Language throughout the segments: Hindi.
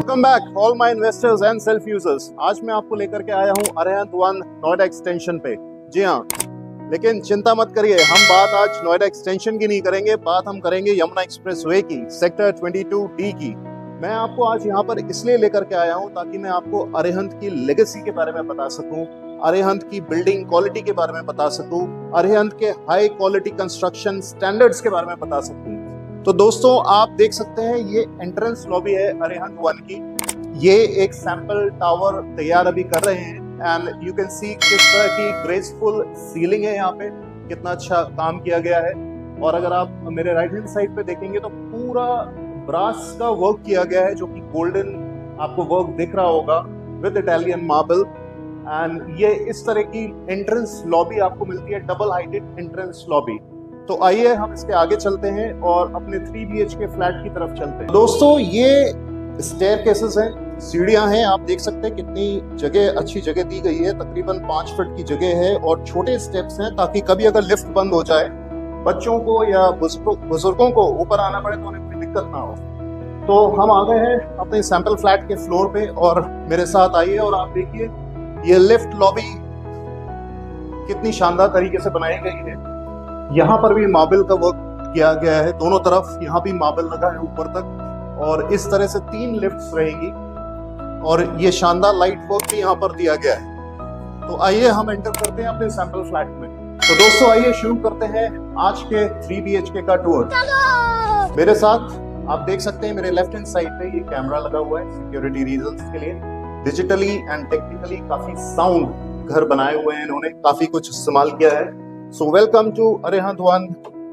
Welcome back all my investors and self users. आज मैं आपको लेकर के आया हूं अरिहंत वन नोएडा एक्सटेंशन पे। जी हाँ, लेकिन चिंता मत करिए, हम बात आज नोएडा एक्सटेंशन की नहीं करेंगे, बात हम करेंगे यमुना एक्सप्रेसवे की, सेक्टर 22D की। मैं आपको आज यहाँ पर इसलिए लेकर के आया हूँ ताकि मैं आपको अरिहंत की लेगेसी के बारे में बता सकूं, अरिहंत की बिल्डिंग क्वालिटी के बारे में बता सकूं, अरिहंत के हाई क्वालिटी कंस्ट्रक्शन स्टैंडर्ड्स के बारे में बता सकूं। तो दोस्तों, आप देख सकते हैं ये एंट्रेंस लॉबी है अरिहंत वन की। ये एक सैंपल टावर तैयार अभी कर रहे हैं एंड यू कैन सी किस तरह की ग्रेसफुल सीलिंग है यहाँ पे, कितना अच्छा काम किया गया है। और अगर आप मेरे राइट हैंड साइड पे देखेंगे तो पूरा ब्रास का वर्क किया गया है, जो कि गोल्डन आपको वर्क दिख रहा होगा विद इटालियन मार्बल। एंड ये इस तरह की एंट्रेंस लॉबी आपको मिलती है, डबल हाइटेड एंट्रेंस लॉबी। तो आइए हम इसके आगे चलते हैं और अपने 3 BHK फ्लैट की तरफ चलते हैं। दोस्तों, ये स्टेयरकेसेस हैं, सीढ़ियां हैं, आप देख सकते हैं कितनी जगह, अच्छी जगह दी गई है। तकरीबन 5 फीट की जगह है और छोटे स्टेप्स हैं ताकि कभी अगर लिफ्ट बंद हो जाए, बच्चों को या बुजुर्गों को ऊपर आना पड़े तो उन्हें कोई दिक्कत ना हो। तो हम आ गए हैं अपने सैंपल फ्लैट के फ्लोर पे और मेरे साथ आइए और आप देखिए ये लिफ्ट लॉबी कितनी शानदार तरीके से बनाई गई है। यहाँ पर भी मार्बल का वर्क किया गया है, दोनों तरफ यहाँ भी मार्बल लगा है ऊपर तक। और इस तरह से 3 लिफ्ट्स रहेंगी और ये शानदार लाइट वर्क भी यहाँ पर दिया गया है। तो आइए हम एंटर करते हैं अपने सैंपल फ्लैट में। तो दोस्तों, आइए शुरू करते हैं आज के 3 BHK का टूर। मेरे साथ आप देख सकते हैं मेरे लेफ्ट हैंड साइड पे ये कैमरा लगा हुआ है सिक्योरिटी रीजंस के लिए। डिजिटली एंड टेक्निकली काफी साउंड घर बनाए हुए हैं इन्होंने, काफी कुछ इस्तेमाल किया है। So welcome to Arihant one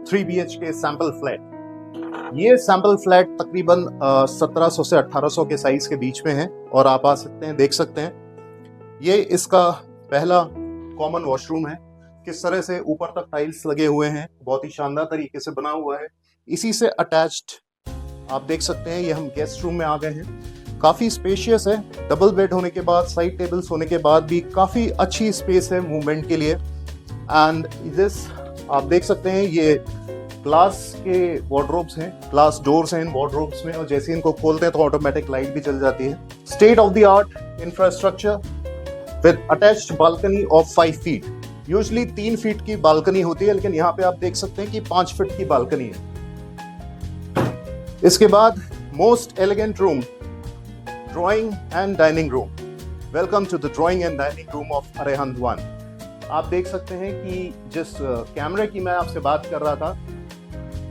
3 BHK sample flat. ये सैंपल फ्लैट तकरीबन 1700 से 1800 के साइज के बीच में है और आप आ सकते हैं, देख सकते हैं। ये इसका पहला कॉमन वॉशरूम है, किस तरह से ऊपर तक टाइल्स लगे हुए हैं, बहुत ही शानदार तरीके से बना हुआ है। इसी से अटैच्ड आप देख सकते हैं ये हम गेस्ट रूम में आ गए हैं। काफी स्पेशियस है, डबल बेड होने के बाद, साइड टेबल्स होने के बाद भी काफी अच्छी स्पेस है मूवमेंट के लिए। एंड दिस आप देख सकते हैं ये ग्लास के वार्डरोब्स हैं, ग्लास डोर्स हैं इन वार्डरोब्स में, और जैसे इनको खोलते हैं तो ऑटोमेटिक लाइट भी चल जाती है। State of the art infrastructure with attached balcony of 5 feet. Usually 3 feet की बालकनी होती है, लेकिन यहाँ पे आप देख सकते हैं कि 5 फीट की बालकनी है। इसके बाद most elegant room, drawing and dining room. Welcome to the drawing and dining room of Arihant one. आप देख सकते हैं कि जिस कैमरे की मैं आपसे बात कर रहा था,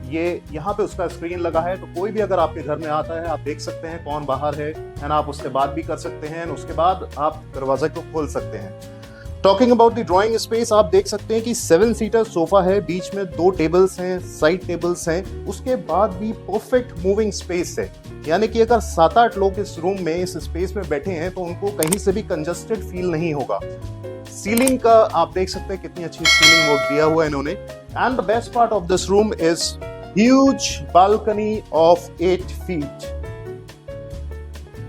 ये यहाँ पे उसका स्क्रीन लगा है, तो कोई भी अगर आपके घर में आता है आप देख सकते हैं कौन बाहर है एंड आप उससे बात भी कर सकते हैं। उसके बाद आप दरवाजे को खोल सकते हैं। Talking about the drawing space, आप देख सकते हैं कि 7 सीटर सोफा है, बीच में 2 टेबल्स हैं, साइड टेबल्स हैं। उसके बाद भी परफेक्ट मूविंग स्पेस है, यानी कि अगर 7-8 लोग इस रूम में, इस स्पेस में बैठे हैं तो उनको कहीं से भी कंजस्टेड फील नहीं होगा। सीलिंग का आप देख सकते हैं कितनी अच्छी सीलिंग वर्क दिया हुआ है इन्होंने। And the best part of this room is huge balcony of 8 feet.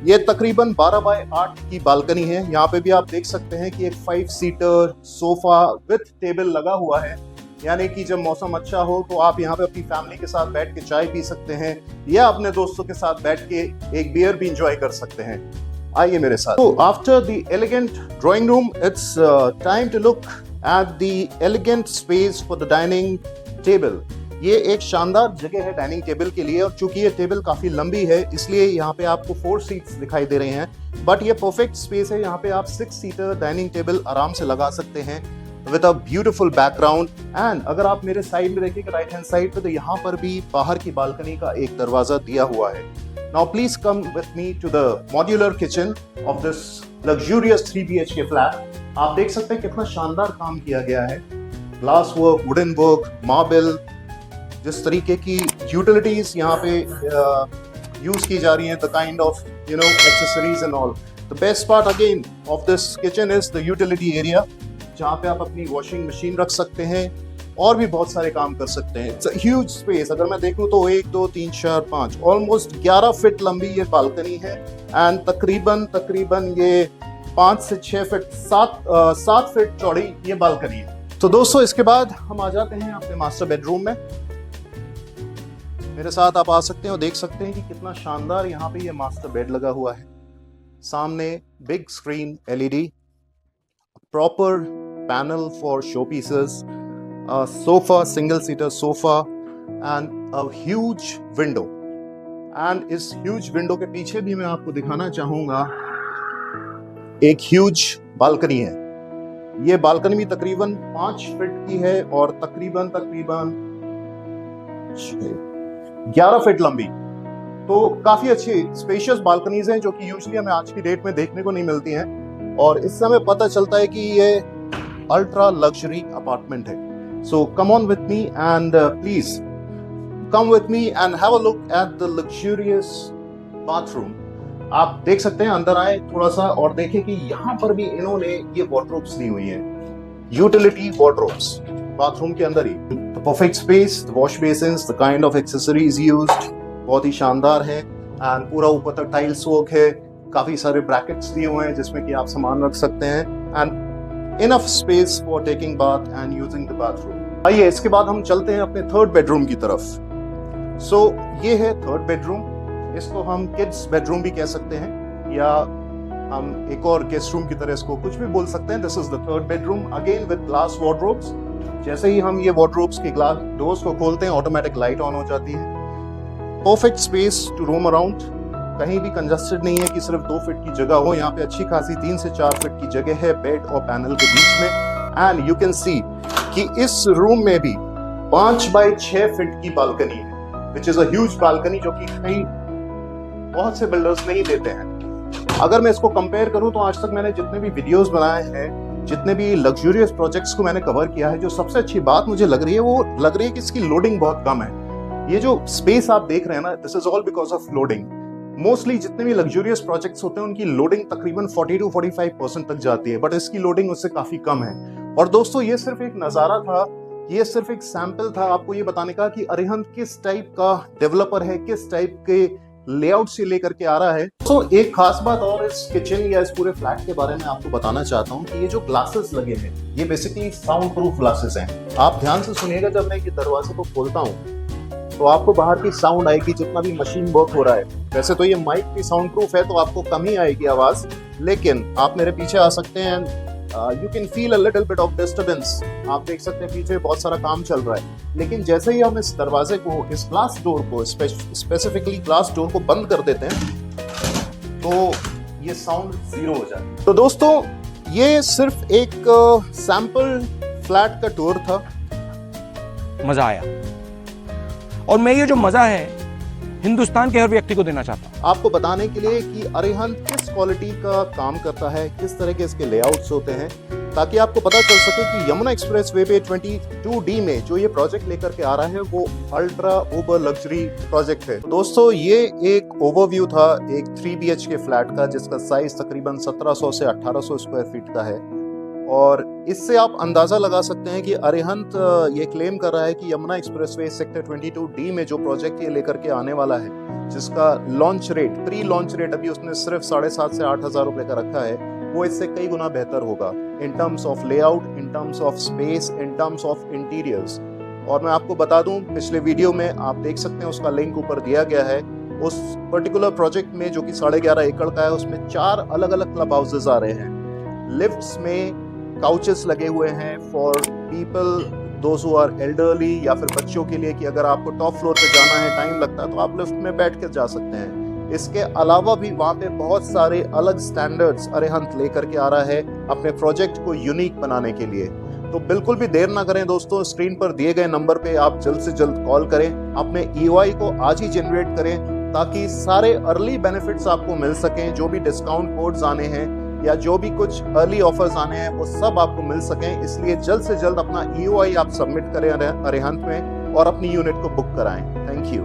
ये तकरीबन 12 बाय 8 की बालकनी है। यहाँ पे भी आप देख सकते हैं कि एक 5 सीटर सोफा विथ टेबल लगा हुआ है, यानी कि जब मौसम अच्छा हो तो आप यहाँ पे अपनी फैमिली के साथ बैठ के चाय पी सकते हैं या अपने दोस्तों के साथ बैठ के एक बियर भी इंजॉय कर सकते हैं। आइए मेरे साथ। तो after the elegant drawing room, it's time to look at the elegant space for the dining table. ये एक शानदार जगह है डाइनिंग टेबल के लिए, और चूंकि ये टेबल काफी लंबी है इसलिए यहाँ पे आपको 4 सीट्स दिखाई दे रहे हैं, बट ये परफेक्ट स्पेस है। यहाँ पे आप 6 सीटर डाइनिंग टेबल आराम से लगा सकते हैं with a beautiful background. And अगर आप मेरे साइड में देखिए राइट हैंड साइड पे, तो यहाँ पर भी बाहर की बालकनी का एक दरवाजा दिया हुआ है। Now please come with me to the modular kitchen of this luxurious 3 BHK flat. आप देख सकते हैं कितना शानदार काम किया गया है, glass work, wooden work, marble, जिस तरीके की यूटिलिटीज यहाँ पे यूज की जा रही हैं, the kind of accessories and all. The best part again of this kitchen is the utility area, जहाँ पे आप अपनी वॉशिंग मशीन रख सकते हैं और भी बहुत सारे काम कर सकते हैं। It's a huge space. अगर मैं देखूं तो 1 2 3 4 5 ऑलमोस्ट 11 फीट लंबी ये बालकनी है एंड तकरीबन ये 5 से 6 फीट 7 फीट चौड़ी ये बालकनी है। तो दोस्तों, इसके बाद हम आ जाते हैं अपने मास्टर बेडरूम में। मेरे साथ आप आ सकते हैं और देख सकते हैं कि कितना शानदार यहाँ पे ये मास्टर बेड लगा हुआ है। सामने big screen LED, proper panel for show pieces, sofa, single seater sofa and a huge window. And इस ह्यूज विंडो के पीछे भी मैं आपको दिखाना चाहूंगा एक ह्यूज बालकनी है। ये बालकनी भी तकरीबन 5 फीट की है और तकरीबन 11 फीट लंबी। तो काफी अच्छी स्पेशियस बालकनीज हैं जो कि यूजुअली हमें आज की डेट में देखने को नहीं मिलती हैं, और इससे हमें पता चलता है कि ये अल्ट्रा लग्जरी अपार्टमेंट है। So come on with me and please come with me and have a look at the luxurious bathroom। आप देख सकते हैं, अंदर आए थोड़ा सा और देखें कि यहाँ पर भी इन्होंने ये वॉर्डरोब्स दी हुई हैं, यूटिलिटी वॉर्डरोब्स बाथरूम के अंदर ही। The perfect space, the wash basins, the kind of accessories used बहुत ही शानदार है। एंड पूरा ऊपर तक टाइल्स वर्क है, काफी सारे ब्रैकेट्स दिए हुए हैं जिसमें कि आप सामान रख सकते हैं, and enough space for taking bath and using the bathroom. आइए इसके बाद हम चलते हैं अपने थर्ड बेडरूम की तरफ। सो ये है थर्ड बेडरूम। इसको हम किड्स बेडरूम भी कह सकते हैं, या हम एक और गेस्ट रूम की तरह इसको कुछ भी बोल सकते हैं। This is the third bedroom, again with glass wardrobes. जैसे ही हम ये वार्डरोब्स के ग्लास डोर्स को खोलते हैं, ऑटोमेटिक लाइट ऑन हो जाती है। Perfect space to roam around, कहीं भी कंजस्टेड नहीं है कि सिर्फ 2 फीट की जगह हो। यहाँ पे अच्छी खासी 3 से 4 फीट की जगह है बेड और पैनल के बीच में। एंड यू कैन सी कि इस रूम में भी 5 बाय 6 फीट की बालकनी है, which is a huge balcony, जो कि कहीं बहुत से बिल्डर्स नहीं देते हैं। अगर मैं इसको कंपेयर करूं तो आज तक मैंने जितने भी वीडियोस बनाए हैं, जितने भी लग्जूरियस प्रोजेक्ट्स को मैंने कवर किया है, जो सबसे अच्छी बात मुझे लग रही है वो लग रही है कि इसकी लोडिंग बहुत कम है। ये जो स्पेस आप देख रहे हैं ना, this is all because of loading. Mostly जितने भी लग्जूरियस प्रोजेक्ट्स होते हैं उनकी लोडिंग तकरीबन 40 to 45% तक जाती है, बट इसकी लोडिंग उससे काफी कम है। और दोस्तों ये सिर्फ एक नजारा था, ये सिर्फ एक सैंपल था आपको ये बताने का कि अरिहंत किस टाइप का डेवलपर है, किस टाइप के लेआउट से लेकर के आ रहा है। तो एक खास बात और इस किचन या इस पूरे फ्लैट के बारे में आपको बताना चाहता हूँ कि ये जो ग्लासेस लगे हैं ये बेसिकली साउंड प्रूफ ग्लासेस हैं। आप ध्यान से सुनिएगा, जब मैं ये दरवाजे को खोलता हूँ तो आपको बाहर की साउंड आएगी जितना भी मशीन वर्क हो रहा है। वैसे तो ये माइक भी साउंड प्रूफ है तो आपको कम ही आएगी आवाज, लेकिन आप मेरे पीछे आ सकते हैं, you can feel a little bit of disturbance। आप देख सकते हैं पीछे बहुत सारा काम चल रहा है, लेकिन जैसे ही हम इस दरवाजे को, इस ग्लास डोर को, स्पेसिफिकली ग्लास डोर को बंद कर देते हैं तो ये साउंड जीरो हो जाता है। तो दोस्तों ये सिर्फ एक सैंपल फ्लैट का टूर था। मजा आया, और मैं ये जो मजा है हिंदुस्तान के हर व्यक्ति को देना चाहता हूं, आपको बताने के लिए कि अरिहंत किस क्वालिटी का काम करता है, किस तरह के इसके लेआउट्स होते हैं, ताकि आपको पता चल सके कि यमुना एक्सप्रेस वे पे 22D में जो ये प्रोजेक्ट लेकर के आ रहा है वो अल्ट्रा ओवर लग्जरी प्रोजेक्ट है। दोस्तों ये एक ओवरव्यू था एक 3 BHK फ्लैट का, जिसका साइज तकरीबन 1700 से 1800 स्क्वायर फीट का है। और इससे आप अंदाजा लगा सकते हैं कि अरिहंत ये क्लेम कर रहा है कि यमुना एक्सप्रेसवे सेक्टर 22D में जो प्रोजेक्ट ये लेकर के आने वाला है, जिसका launch rate, pre launch rate अभी उसने सिर्फ 7,500 से 8,000 रुपए का रखा है, वो इससे कई गुना बेहतर होगा in terms of layout, in terms of space, in terms of interiors. और मैं आपको बता दूं, पिछले वीडियो में आप देख सकते हैं, उसका लिंक ऊपर दिया गया है। उस पर्टिकुलर प्रोजेक्ट में जो कि 11.5 एकड़ का है, उसमें 4 अलग अलग क्लब हाउसेज आ रहे हैं। लिफ्ट्स में काउचेस लगे हुए हैं for people those who are elderly, या फिर बच्चों के लिए कि अगर आपको टॉप फ्लोर पे जाना है, टाइम लगता है, तो आप लिफ्ट में बैठ कर जा सकते हैं। इसके अलावा भी वहाँ पे बहुत सारे अलग स्टैंडर्ड्स अरिहंत लेकर के आ रहा है अपने प्रोजेक्ट को यूनिक बनाने के लिए। तो बिल्कुल भी देर ना करें दोस्तों, स्क्रीन पर दिए गए नंबर पे आप जल्द से जल्द कॉल करें, अपने EOI को आज ही जनरेट करें, ताकि सारे अर्ली बेनिफिट्स आपको मिल सकें। जो भी डिस्काउंट कोड्स आने हैं या जो भी कुछ अर्ली ऑफर्स आने हैं वो सब आपको मिल सकें। इसलिए जल्द से जल्द अपना EOI आप सबमिट करें अरिहंत में और अपनी यूनिट को बुक कराएं। Thank you.